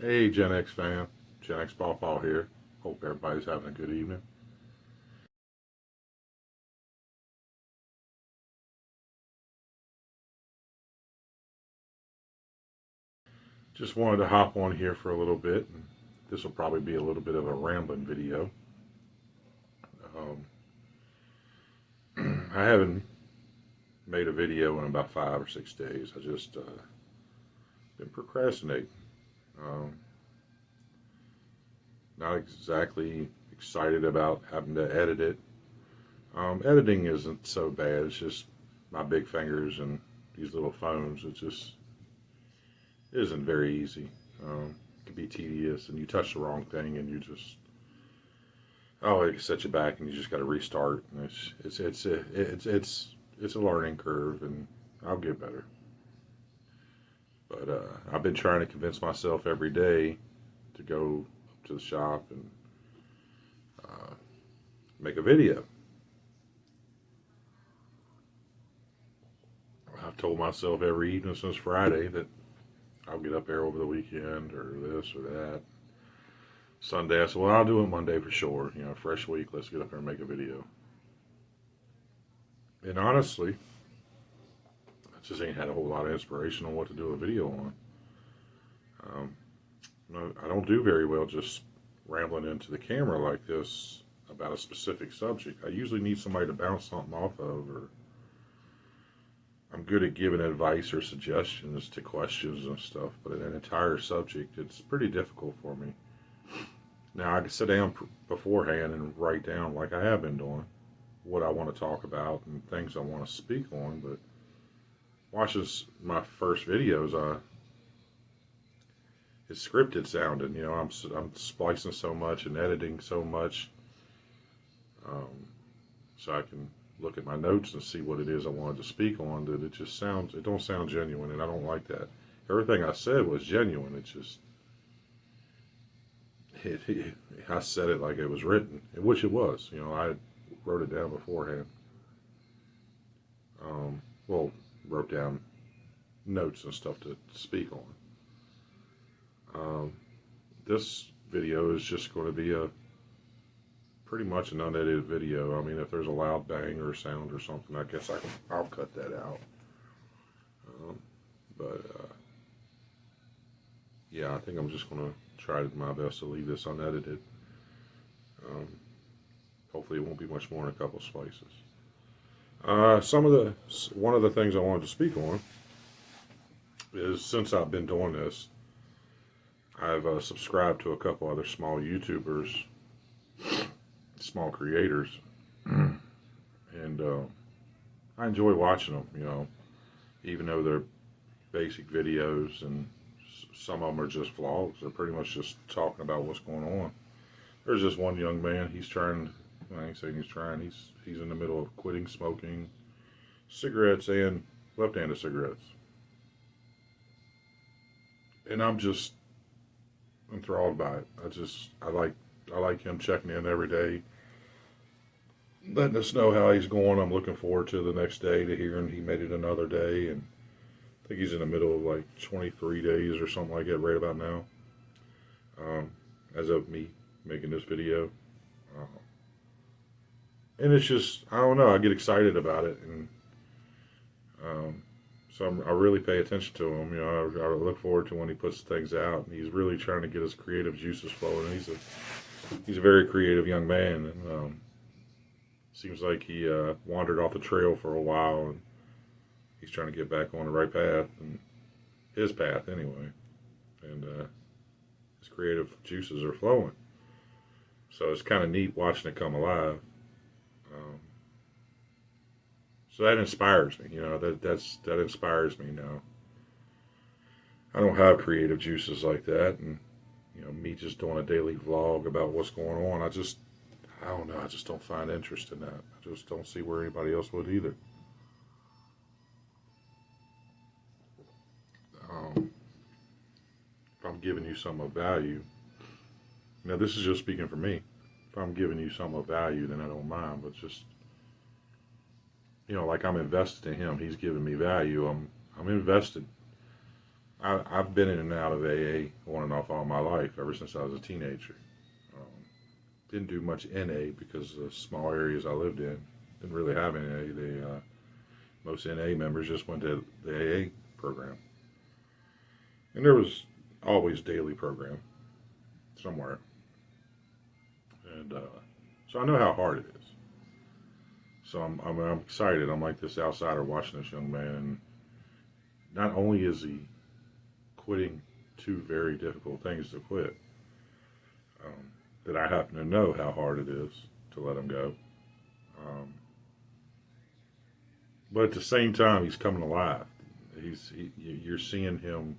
Hey, GenX fan. GenX PawPaw here. Hope everybody's having a good evening. Just wanted to hop on here for a little bit. And this will probably be a little bit of a rambling video. I haven't made a video in about 5 or 6 days. I just been procrastinating. Um, not exactly excited about having to edit it. Editing isn't so bad. It's just my big fingers and these little phones. It just isn't very easy. It can be tedious, and you touch the wrong thing, and you just it can set you back, and you just got to restart. And it's a learning curve, and I'll get better. But I've been trying to convince myself every day to go up to the shop and uh, make a video. I've told myself every evening since Friday that I'll get up there over the weekend or this or that. Sunday, I said, well, I'll do it Monday for sure. Fresh week, let's get up there and make a video. And honestly, I just ain't had a whole lot of inspiration on what to do a video on. Um, no, I don't do very well just rambling into the camera like this about a specific subject. I usually need somebody to bounce something off of, or I'm good at giving advice or suggestions to questions and stuff, but in an entire subject, it's pretty difficult for me. Now, I can sit down beforehand and write down, like I have been doing, what I want to talk about and things I want to speak on, but watching my first videos, it's scripted sounding. I'm splicing so much and editing so much, um, so I can look at my notes and see what it is I wanted to speak on. That it don't sound genuine, and I don't like that. Everything I said was genuine. It just I said it like it was written, which it was. I wrote it down beforehand. Well, wrote down notes and stuff to speak on. Um, this video is just going to be a pretty much an unedited video. I mean, if there's a loud bang or sound or something, I guess I'll cut that out. But yeah, I think I'm just going to try my best to leave this unedited. Um, Hopefully, it won't be much more than a couple slices. One of the things I wanted to speak on is, since I've been doing this, I've subscribed to a couple other small YouTubers, small creators, and I enjoy watching them. Even though they're basic videos, and some of them are just vlogs. They're pretty much just talking about what's going on. There's this one young man. He's trying. I ain't saying he's trying. He's in the middle of quitting smoking cigarettes and left-handed cigarettes, and I'm just enthralled by it. I like him checking in every day, letting us know how he's going. I'm looking forward to the next day to hearing he made it another day, and I think he's in the middle of like 23 days or something like that right about now, um, as of me making this video. Uh, and it's just, I don't know, I get excited about it, and um, so I really pay attention to him. I look forward to when he puts things out, and he's really trying to get his creative juices flowing. He's a very creative young man, and seems like he wandered off the trail for a while, and he's trying to get back on the right path, and his path anyway. And his creative juices are flowing. So it's kind of neat watching it come alive. Um, so that inspires me. That inspires me now. I don't have creative juices like that, and me just doing a daily vlog about what's going on. I don't know. I just don't find interest in that. I just don't see where anybody else would either. Um, if I'm giving you some of value, this is just speaking for me. If I'm giving you some of value, then I don't mind. But just like I'm invested in him. He's giving me value. I'm invested. I've been in and out of AA on and off all my life, ever since I was a teenager. Um, didn't do much NA because the small areas I lived in didn't really have any AA. Most NA members just went to the AA program. And there was always daily program somewhere. And so I know how hard it is. So I'm excited. I'm like this outsider watching this young man. And not only is he quitting two very difficult things to quit, that I happen to know how hard it is to let him go. But at the same time, he's coming alive. You're seeing him.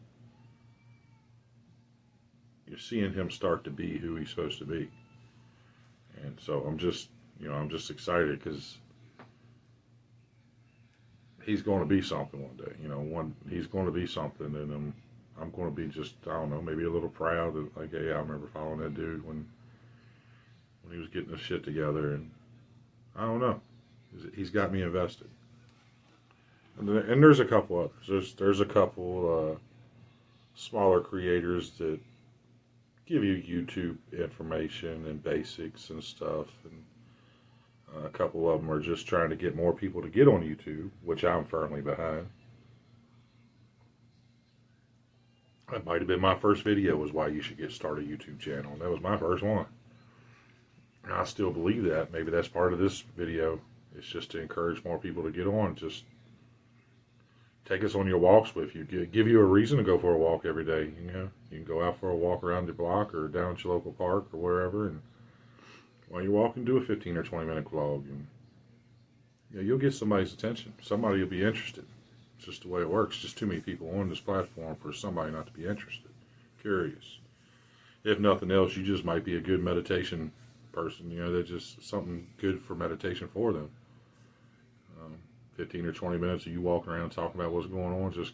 You're seeing him start to be who he's supposed to be. And so I'm just excited because he's going to be something one day. He's going to be something, and I'm going to be just, I don't know, maybe a little proud that, like, hey, I remember following that dude when he was getting his shit together, and I don't know, he's got me invested. And there's a couple others. There's a couple smaller creators that give you YouTube information and basics and stuff, and a couple of them are just trying to get more people to get on YouTube, which I'm firmly behind. That might have been my first video, was why you should start a YouTube channel. That was my first one. And I still believe that. Maybe that's part of this video. It's just to encourage more people to get on. Just take us on your walks with you. Give you a reason to go for a walk every day. You can go out for a walk around the block or down at your local park or wherever, and while you're walking, do a 15 or 20 minute vlog. And you'll get somebody's attention. Somebody will be interested. It's just the way it works. Just too many people on this platform for somebody not to be interested, curious. If nothing else, you just might be a good meditation person. That's just something good for meditation for them. 15 or 20 minutes of you walking around talking about what's going on just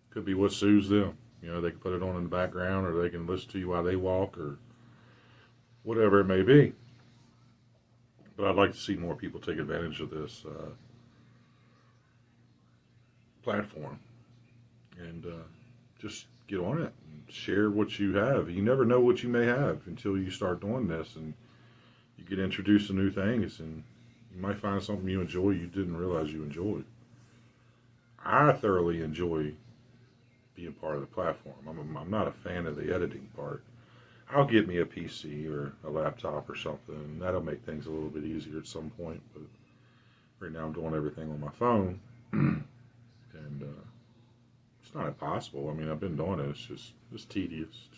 could be what soothes them. They can put it on in the background, or they can listen to you while they walk, or whatever it may be. But I'd like to see more people take advantage of this platform and just get on it and share what you have. You never know what you may have until you start doing this, and you get introduced to new things, and you might find something you enjoy you didn't realize you enjoyed. I thoroughly enjoy being part of the platform. I'm not a fan of the editing part. I'll get me a PC or a laptop or something, and that'll make things a little bit easier at some point. But right now I'm doing everything on my phone, and it's not impossible. I've been doing it. It's just tedious.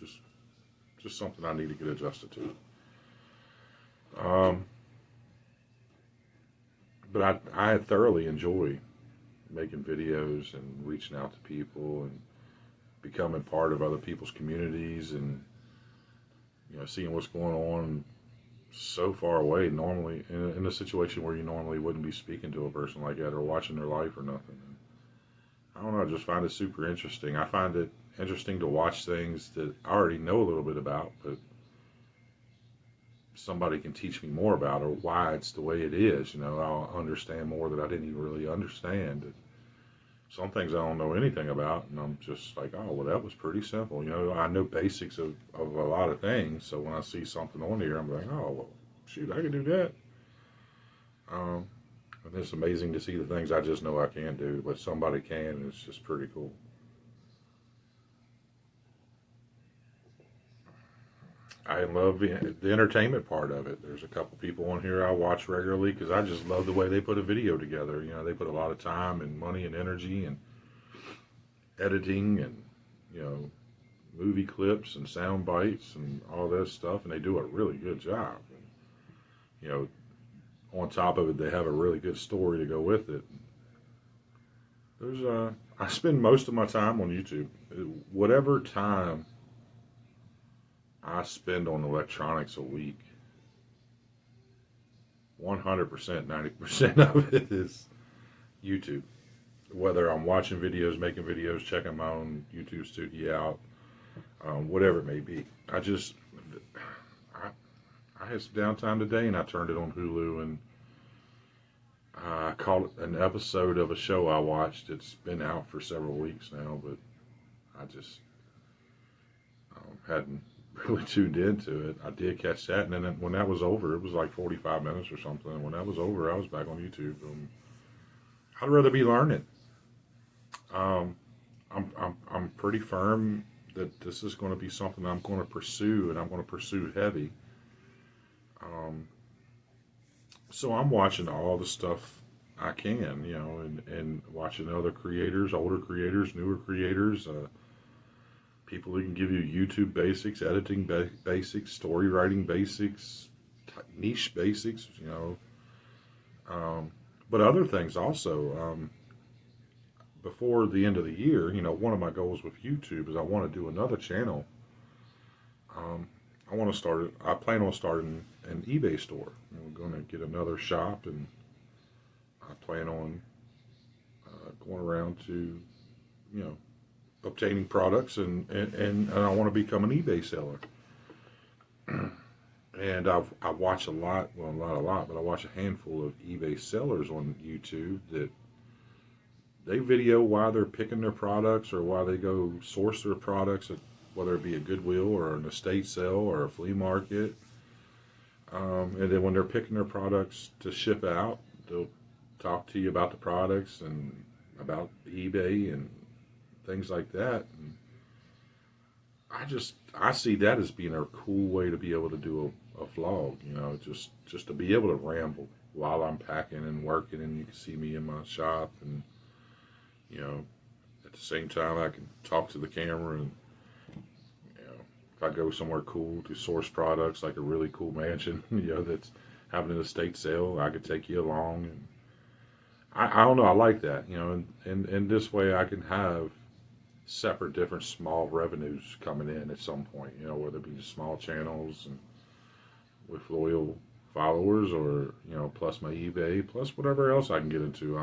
Just something I need to get adjusted to. But I thoroughly enjoy making videos and reaching out to people and becoming part of other people's communities, and seeing what's going on so far away, normally in a situation where you normally wouldn't be speaking to a person like that or watching their life or nothing. And I don't know, I just find it super interesting. I find it interesting to watch things that I already know a little bit about, but somebody can teach me more about, or why it's the way it is. I'll understand more that I didn't even really understand. Some things I don't know anything about, and I'm just like, oh, well, that was pretty simple. I know basics of a lot of things, so when I see something on here, I'm like, oh, well, shoot, I can do that. And it's amazing to see the things I just know I can't do, but somebody can, and it's just pretty cool. I love the entertainment part of it. There's a couple people on here I watch regularly because I just love the way they put a video together. They put a lot of time and money and energy and editing and, movie clips and sound bites and all that stuff, and they do a really good job. And, on top of it, they have a really good story to go with it. I spend most of my time on YouTube. Whatever time I spend on electronics a week, 100%, 90% of it is YouTube. Whether I'm watching videos, making videos, checking my own YouTube studio out, whatever it may be. I had some downtime today, and I turned it on Hulu, and I caught an episode of a show I watched. It's been out for several weeks now, but I just hadn't really tuned into it. I did catch that, and then when that was over, it was like 45 minutes or something. And when that was over, I was back on YouTube. I'd rather be learning. Um, I'm pretty firm that this is going to be something I'm going to pursue, and I'm going to pursue heavy. Um, so I'm watching all the stuff I can, and watching other creators, older creators, newer creators, people who can give you YouTube basics, editing basics, story writing basics, niche basics, but other things also. Before the end of the year, one of my goals with YouTube is I want to do another channel. I want to start. I plan on starting an eBay store. We're going to get another shop, and I plan on going around to, obtaining products, and I want to become an eBay seller. And I watch a lot, well, not a lot, but I watch a handful of eBay sellers on YouTube that they video why they're picking their products or why they go source their products, whether it be a Goodwill or an estate sale or a flea market. And then when they're picking their products to ship out, they'll talk to you about the products and about eBay and things like that. And I see that as being a cool way to be able to do a vlog, just to be able to ramble while I'm packing and working, and you can see me in my shop, and at the same time I can talk to the camera, and if I go somewhere cool to source products, like a really cool mansion, that's having an estate sale, I could take you along, and I don't know, I like that, and this way I can have separate, different small revenues coming in at some point, whether it be small channels and with loyal followers, or, plus my eBay, plus whatever else I can get into.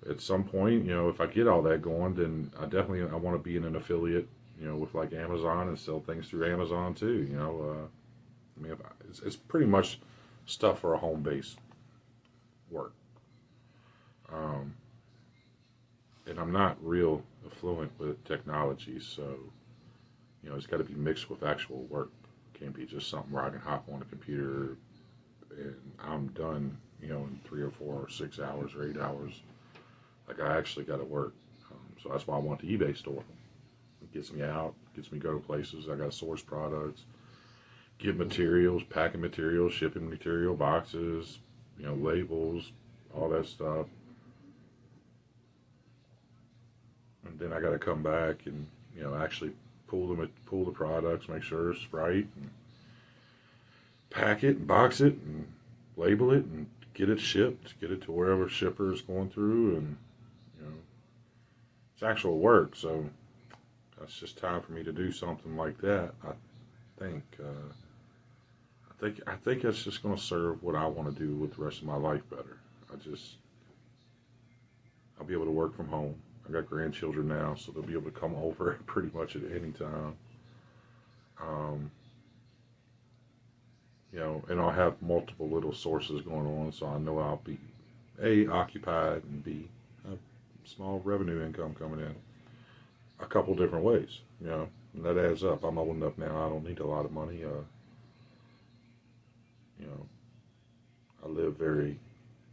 At some point, if I get all that going, then I want to be in an affiliate, with like Amazon, and sell things through Amazon too, it's pretty much stuff for a home-based work. And I'm not real fluent with technology, so, it's got to be mixed with actual work. It can't be just something where I can hop on a computer and I'm done, in 3 or 4 or 6 hours or 8 hours. Like, I actually got to work. So that's why I want the eBay store. It gets me out, gets me go to places. I got to source products, get materials, packing materials, shipping material, boxes, labels, all that stuff. And then I got to come back and, actually pull the products, make sure it's right, and pack it and box it and label it and get it shipped, get it to wherever shipper is going through, and it's actual work. So that's just time for me to do something like that. I think that's just going to serve what I want to do with the rest of my life better. I'll be able to work from home. I got grandchildren now, so they'll be able to come over pretty much at any time. And I'll have multiple little sources going on, so I know I'll be A, occupied, and B, have small revenue income coming in a couple different ways, and that adds up. I'm old enough now, I don't need a lot of money. I live very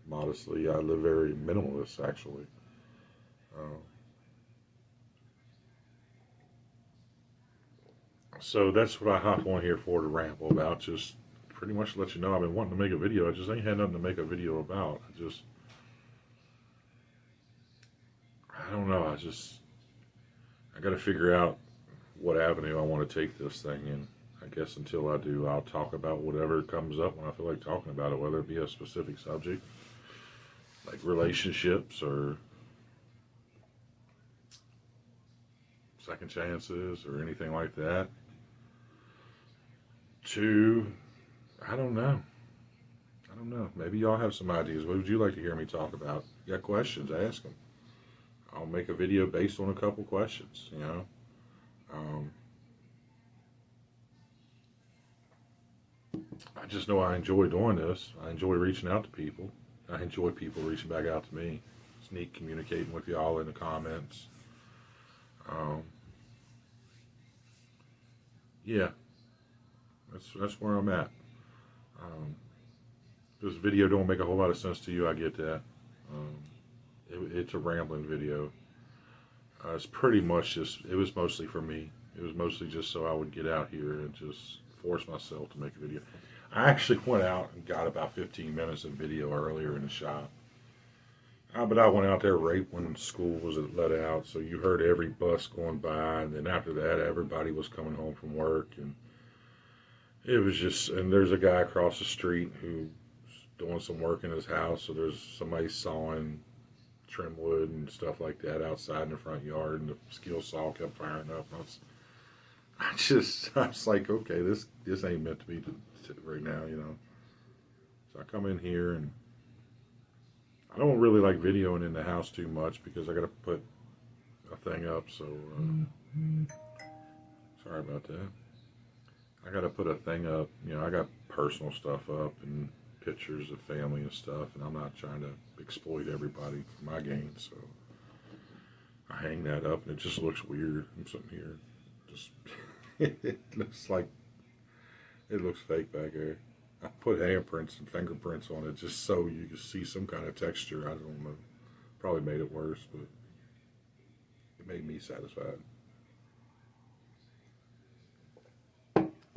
modestly. I live very minimalist, actually. So that's what I hop on here for, to ramble about. Just pretty much let you know I've been wanting to make a video. I just ain't had nothing to make a video about. I don't know. I got to figure out what avenue I want to take this thing in. I guess until I do, I'll talk about whatever comes up when I feel like talking about it, whether it be a specific subject, like relationships or second chances or anything like that. I don't know. Maybe y'all have some ideas. What would you like to hear me talk about? You got questions? Ask them. I'll make a video based on a couple questions, I just know I enjoy doing this. I enjoy reaching out to people. I enjoy people reaching back out to me. It's neat communicating with y'all in the comments. Um, yeah, that's where I'm at. Um, this video don't make a whole lot of sense to you. I get that. Um, it's a rambling video. It's pretty much just. It was mostly for me. It was mostly just so I would get out here and just force myself to make a video. I actually went out and got about 15 minutes of video earlier in the shop. But I went out there right when school was let out, so you heard every bus going by, and then after that, everybody was coming home from work, and it was just. And there's a guy across the street who's doing some work in his house, so there's somebody sawing trim wood and stuff like that outside in the front yard, and the skill saw kept firing up. And I was like, okay, this ain't meant to be right now, you know. So I come in here and I don't really like videoing in the house too much because I got to put a thing up. So sorry about that. I got to put a thing up. You know, I got personal stuff up and pictures of family and stuff, and I'm not trying to exploit everybody for my gain. So I hang that up, and it just looks weird. I'm sitting here, just it looks like it looks fake back there. I put handprints and fingerprints on it just so you can see some kind of texture. I don't know. Probably made it worse, but it made me satisfied.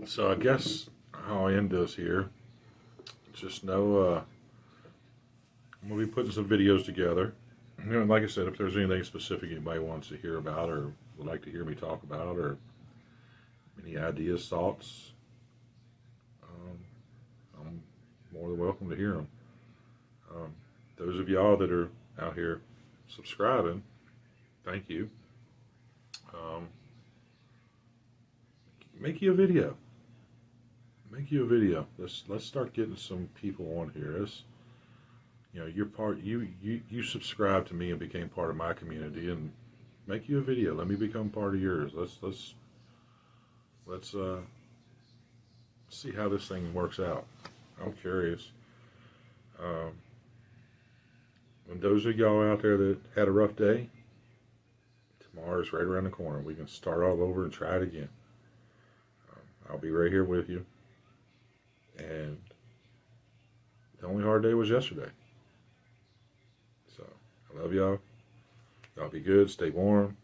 So I guess how I end this here, just know I'm going to be putting some videos together. You know, and like I said, if there's anything specific anybody wants to hear about or would like to hear me talk about or any ideas, thoughts, I'm more than welcome to hear them. Those of y'all that are out here subscribing, thank you. Make you a video. Make you a video. Let's start getting some people on here. You know, you're part. You subscribed to me and became part of my community, and make you a video. Let me become part of yours. Let's see how this thing works out. I'm curious. And those of y'all out there that had a rough day, tomorrow's right around the corner. We can start all over and try it again. I'll be right here with you. And the only hard day was yesterday. So I love y'all. Y'all be good. Stay warm.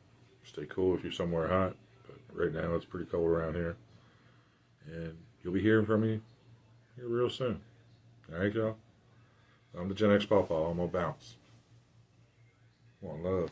Stay cool if you're somewhere hot. But right now it's pretty cold around here. And you'll be hearing from me here real soon. All right, y'all. I'm the GenX PawPaw. I'm gonna bounce. One love.